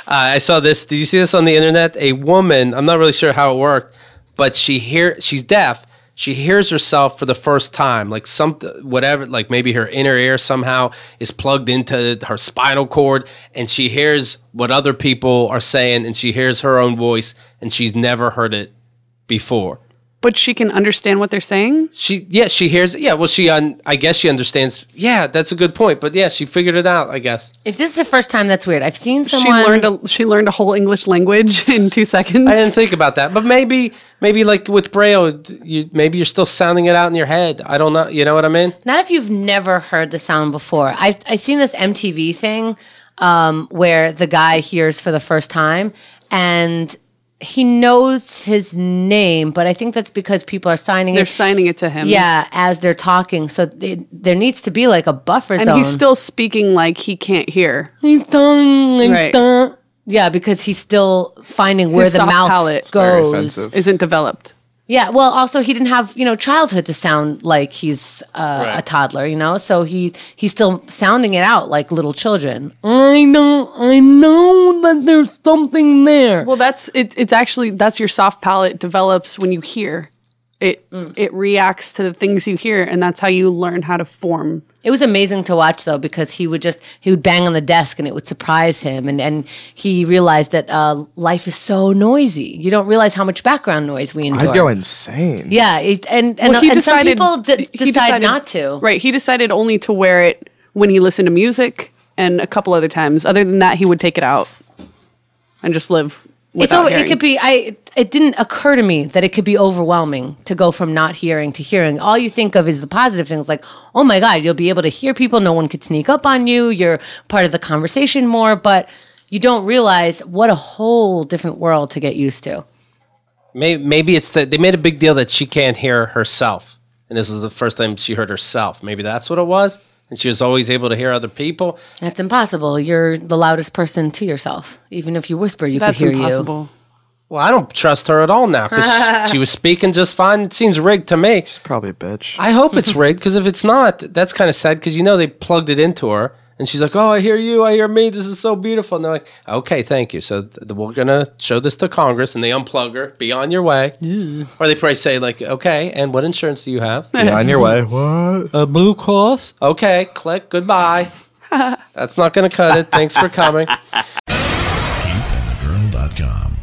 I saw this. Did you see this on the internet? A woman, I'm not really sure how it worked, but she's deaf. She hears herself for the first time, like something, whatever, like maybe her inner ear somehow is plugged into her spinal cord, and she hears what other people are saying, and she hears her own voice, and she's never heard it before. But she can understand what they're saying? She hears it. Yeah, well, I guess she understands. Yeah, that's a good point. But yeah, she figured it out, I guess. If this is the first time, that's weird. I've seen someone... She learned a whole English language in 2 seconds. I didn't think about that. But maybe like with Braille, maybe you're still sounding it out in your head. I don't know. You know what I mean? Not if you've never heard the sound before. I've seen this MTV thing where the guy hears for the first time, and... he knows his name, but I think that's because people are signing it. They're signing it to him. Yeah, as they're talking. So there needs to be like a buffer zone. And he's still speaking like he can't hear. He's talking like that. Yeah, because he's still finding where the mouth goes. Isn't developed. Yeah, well, also he didn't have, childhood to sound like he's a toddler, so he's still sounding it out like little children. I know that there's something there. Well, it's actually your soft palate develops when you hear. It reacts to the things you hear, and that's how you learn how to form. It was amazing to watch, though, because he would bang on the desk and it would surprise him. And he realized that life is so noisy. You don't realize how much background noise we endure. I'd go insane. Yeah. And some people decide not to. Right. He decided only to wear it when he listened to music and a couple other times. Other than that, he would take it out and just live without hearing. It could be... It didn't occur to me that it could be overwhelming to go from not hearing to hearing. All you think of is the positive things, like, oh my God, you'll be able to hear people. No one could sneak up on you. You're part of the conversation more, but you don't realize what a whole different world to get used to. Maybe it's that they made a big deal that she can't hear herself, and this was the first time she heard herself. Maybe that's what it was, and she was always able to hear other people. That's impossible. You're the loudest person to yourself. Even if you whisper, you could hear you. That's impossible. Well, I don't trust her at all now because she was speaking just fine. It seems rigged to me. She's probably a bitch. I hope it's rigged because if it's not, that's kind of sad because they plugged it into her and she's like, oh, I hear you, I hear me, this is so beautiful. And they're like, okay, thank you. So we're going to show this to Congress and they unplug her, be on your way. Or they probably say like, okay, and what insurance do you have? Be on your way. What? A Blue Cross? Okay, click, goodbye. That's not going to cut it. Thanks for coming. KeithAndTheGirl.com